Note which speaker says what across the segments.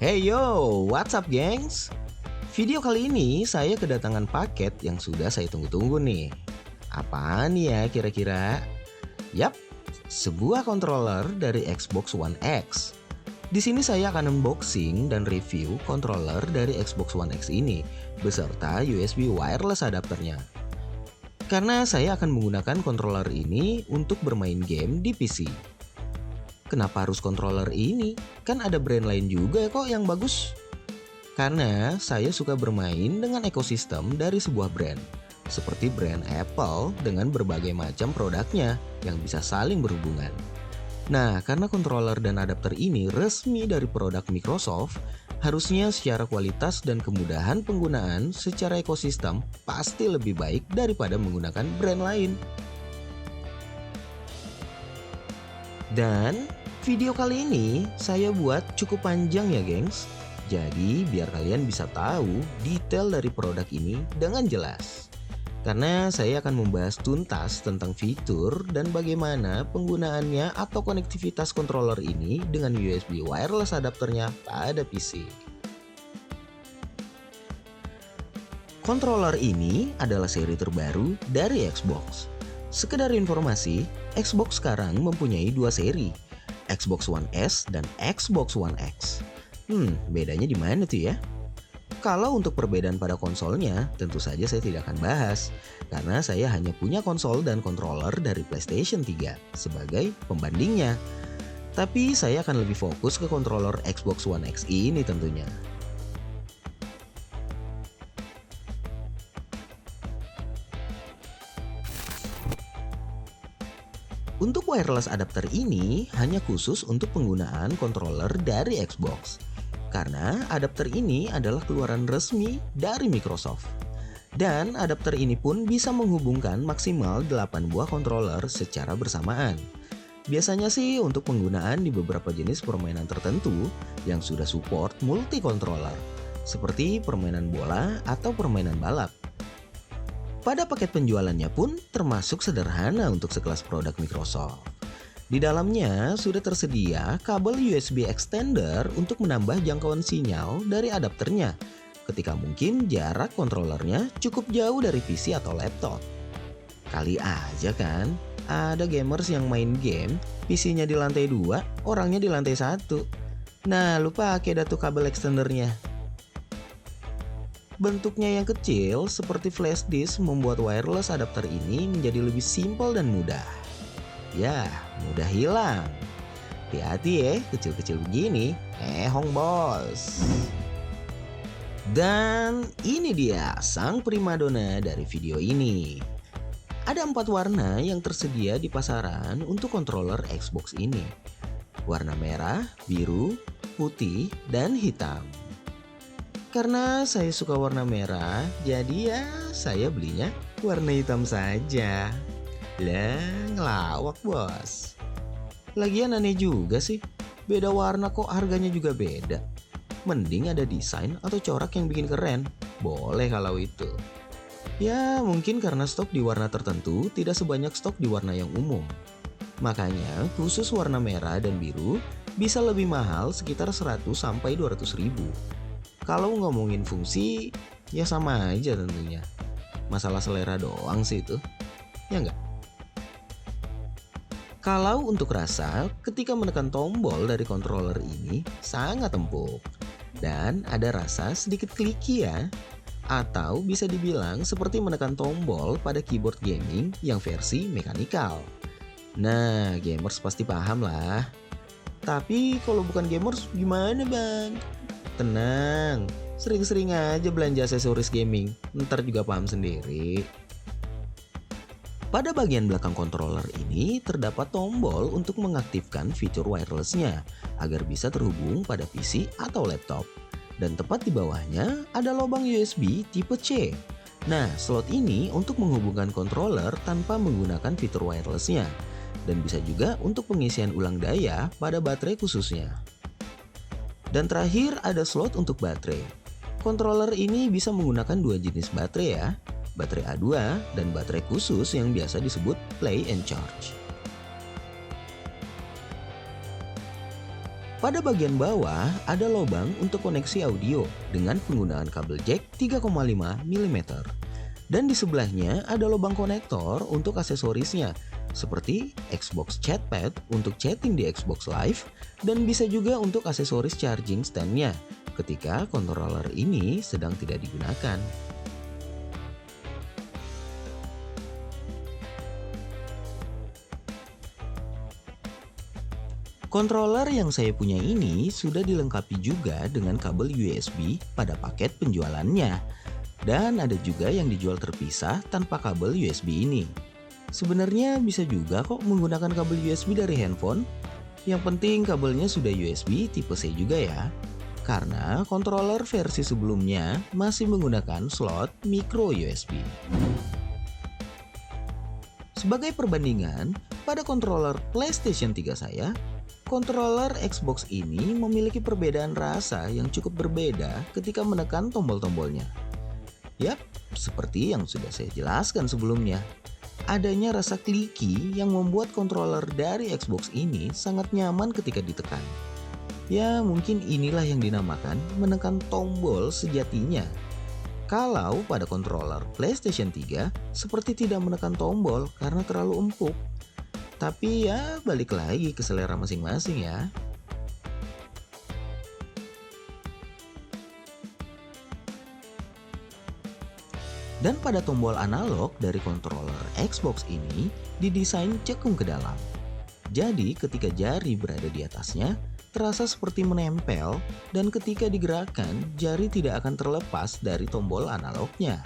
Speaker 1: Hey yo, what's up gengs? Video kali ini saya kedatangan paket yang sudah saya tunggu-tunggu nih. Apaan ya kira-kira? Yap, sebuah controller dari Xbox One X. Di sini saya akan unboxing dan review controller dari Xbox One X ini beserta USB wireless adapternya. Karena saya akan menggunakan controller ini untuk bermain game di PC. Kenapa harus controller ini? Kan ada brand lain juga kok yang bagus. Karena saya suka bermain dengan ekosistem dari sebuah brand. Seperti brand Apple dengan berbagai macam produknya yang bisa saling berhubungan. Nah, karena controller dan adapter ini resmi dari produk Microsoft, harusnya secara kualitas dan kemudahan penggunaan secara ekosistem pasti lebih baik daripada menggunakan brand lain. Dan video kali ini saya buat cukup panjang ya gengs. Jadi biar kalian bisa tahu detail dari produk ini dengan jelas. Karena saya akan membahas tuntas tentang fitur dan bagaimana penggunaannya atau konektivitas controller ini dengan USB wireless adapternya pada PC. Controller ini adalah seri terbaru dari Xbox. Sekedar informasi, Xbox sekarang mempunyai dua seri, Xbox One S dan Xbox One X. Bedanya di mana tuh ya? Kalau untuk perbedaan pada konsolnya, tentu saja saya tidak akan bahas, karena saya hanya punya konsol dan controller dari PlayStation 3 sebagai pembandingnya. Tapi saya akan lebih fokus ke controller Xbox One X ini tentunya. Untuk wireless adapter ini hanya khusus untuk penggunaan controller dari Xbox. Karena adapter ini adalah keluaran resmi dari Microsoft. Dan adapter ini pun bisa menghubungkan maksimal 8 buah controller secara bersamaan. Biasanya sih untuk penggunaan di beberapa jenis permainan tertentu yang sudah support multi-controller. Seperti permainan bola atau permainan balap. Pada paket penjualannya pun termasuk sederhana untuk sekelas produk Microsoft. Di dalamnya sudah tersedia kabel USB extender untuk menambah jangkauan sinyal dari adapternya ketika mungkin jarak kontrolernya cukup jauh dari PC atau laptop. Kali aja kan ada gamers yang main game, PC-nya di lantai 2, orangnya di lantai 1. Nah, lupa pakai datu kabel extendernya. Bentuknya yang kecil seperti flash disk membuat wireless adapter ini menjadi lebih simpel dan mudah. Ya, mudah hilang. Hati-hati ya, kecil-kecil begini. Hong bos. Dan ini dia sang primadona dari video ini. Ada 4 warna yang tersedia di pasaran untuk controller Xbox ini. Warna merah, biru, putih, dan hitam. Karena saya suka warna merah, jadi ya saya belinya warna hitam saja. Lah, ngelawak bos. Lagian aneh juga sih, beda warna kok harganya juga beda. Mending ada desain atau corak yang bikin keren, boleh kalau itu. Ya mungkin karena stok di warna tertentu tidak sebanyak stok di warna yang umum. Makanya khusus warna merah dan biru bisa lebih mahal sekitar 100-200 ribu. Kalau ngomongin fungsi, ya sama aja tentunya. Masalah selera doang sih itu, ya nggak? Kalau untuk rasa, ketika menekan tombol dari controller ini sangat empuk. Dan ada rasa sedikit clicky ya. Atau bisa dibilang seperti menekan tombol pada keyboard gaming yang versi mekanikal. Nah, gamers pasti paham lah. Tapi kalau bukan gamers gimana bang? Tenang, sering-sering aja belanja aksesoris gaming, ntar juga paham sendiri. Pada bagian belakang controller ini terdapat tombol untuk mengaktifkan fitur wirelessnya agar bisa terhubung pada PC atau laptop. Dan tepat di bawahnya ada lubang USB tipe C. Nah, slot ini untuk menghubungkan controller tanpa menggunakan fitur wirelessnya. Dan bisa juga untuk pengisian ulang daya pada baterai khususnya. Dan terakhir ada slot untuk baterai. Controller ini bisa menggunakan 2 jenis baterai ya, baterai A2 dan baterai khusus yang biasa disebut play and charge. Pada bagian bawah ada lubang untuk koneksi audio dengan penggunaan kabel jack 3,5 mm. Dan di sebelahnya ada lubang konektor untuk aksesorisnya seperti Xbox Chatpad untuk chatting di Xbox Live dan bisa juga untuk aksesoris charging stand-nya ketika controller ini sedang tidak digunakan. Controller yang saya punya ini sudah dilengkapi juga dengan kabel USB pada paket penjualannya. Dan ada juga yang dijual terpisah tanpa kabel USB ini. Sebenarnya bisa juga kok menggunakan kabel USB dari handphone. Yang penting kabelnya sudah USB tipe C juga ya. Karena controller versi sebelumnya masih menggunakan slot micro USB. Sebagai perbandingan, pada controller PlayStation 3 saya, controller Xbox ini memiliki perbedaan rasa yang cukup berbeda ketika menekan tombol-tombolnya. Yap, seperti yang sudah saya jelaskan sebelumnya. Adanya rasa kliki yang membuat controller dari Xbox ini sangat nyaman ketika ditekan. Ya, mungkin inilah yang dinamakan menekan tombol sejatinya. Kalau pada controller PlayStation 3 seperti tidak menekan tombol karena terlalu empuk. Tapi ya balik lagi ke selera masing-masing ya. Dan pada tombol analog dari controller Xbox ini didesain cekung ke dalam. Jadi ketika jari berada di atasnya, terasa seperti menempel dan ketika digerakkan, jari tidak akan terlepas dari tombol analognya.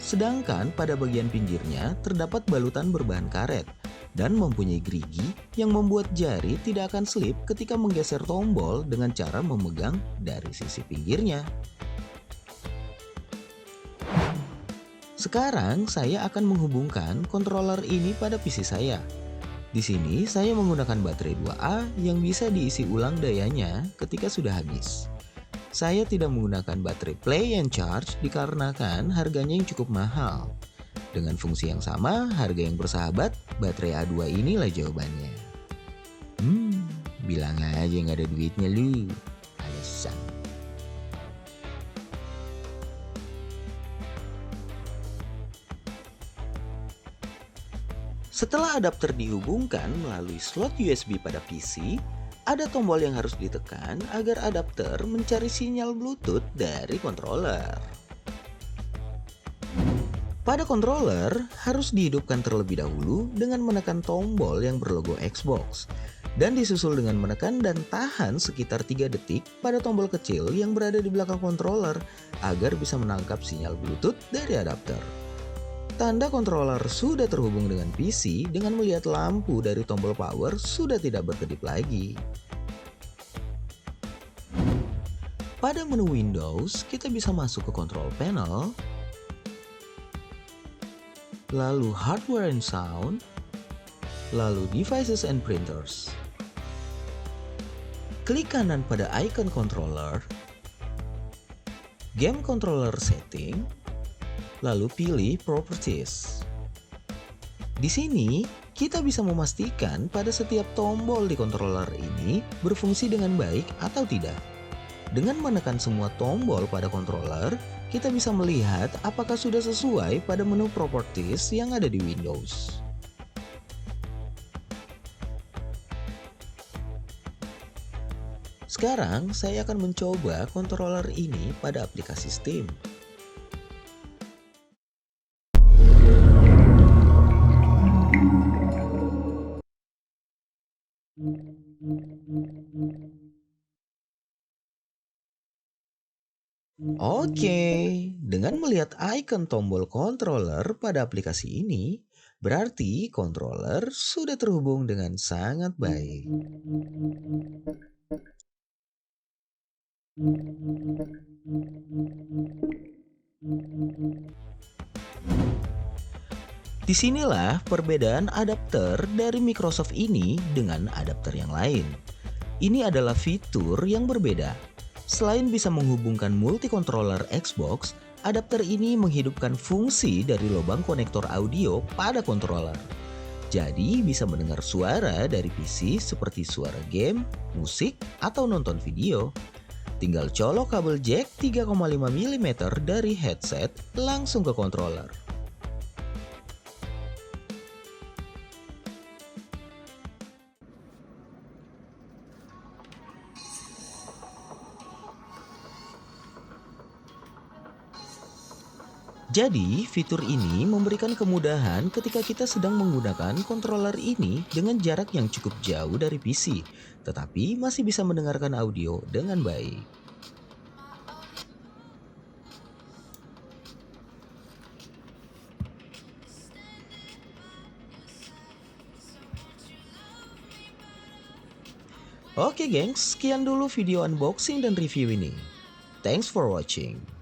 Speaker 1: Sedangkan pada bagian pinggirnya terdapat balutan berbahan karet dan mempunyai gerigi yang membuat jari tidak akan slip ketika menggeser tombol dengan cara memegang dari sisi pinggirnya. Sekarang saya akan menghubungkan controller ini pada PC saya. Di sini saya menggunakan baterai 2A yang bisa diisi ulang dayanya ketika sudah habis. Saya tidak menggunakan baterai play and charge dikarenakan harganya yang cukup mahal. Dengan fungsi yang sama, harga yang bersahabat, baterai A2 inilah jawabannya. Bilang aja nggak ada duitnya lu. Alasan. Setelah adapter dihubungkan melalui slot USB pada PC, ada tombol yang harus ditekan agar adapter mencari sinyal Bluetooth dari controller. Pada controller harus dihidupkan terlebih dahulu dengan menekan tombol yang berlogo Xbox dan disusul dengan menekan dan tahan sekitar 3 detik pada tombol kecil yang berada di belakang controller agar bisa menangkap sinyal Bluetooth dari adapter. Tanda controller sudah terhubung dengan PC dengan melihat lampu dari tombol power sudah tidak berkedip lagi. Pada menu Windows, kita bisa masuk ke control panel, lalu hardware and sound, lalu devices and printers. Klik kanan pada icon controller, game controller setting, lalu pilih properties. Di sini, kita bisa memastikan pada setiap tombol di controller ini berfungsi dengan baik atau tidak. Dengan menekan semua tombol pada controller, kita bisa melihat apakah sudah sesuai pada menu properties yang ada di Windows. Sekarang saya akan mencoba controller ini pada aplikasi Steam. Oke, dengan melihat icon tombol controller pada aplikasi ini, berarti controller sudah terhubung dengan sangat baik. Disinilah perbedaan adapter dari Microsoft ini dengan adapter yang lain. Ini adalah fitur yang berbeda. Selain bisa menghubungkan multi-controller Xbox, Adapter ini menghidupkan fungsi dari lubang konektor audio pada controller. Jadi bisa mendengar suara dari PC seperti suara game, musik, atau nonton video. Tinggal colok kabel jack 3,5 mm dari headset langsung ke controller. Jadi, fitur ini memberikan kemudahan ketika kita sedang menggunakan controller ini dengan jarak yang cukup jauh dari PC, tetapi masih bisa mendengarkan audio dengan baik. Oke gengs, sekian dulu video unboxing dan review ini. Thanks for watching.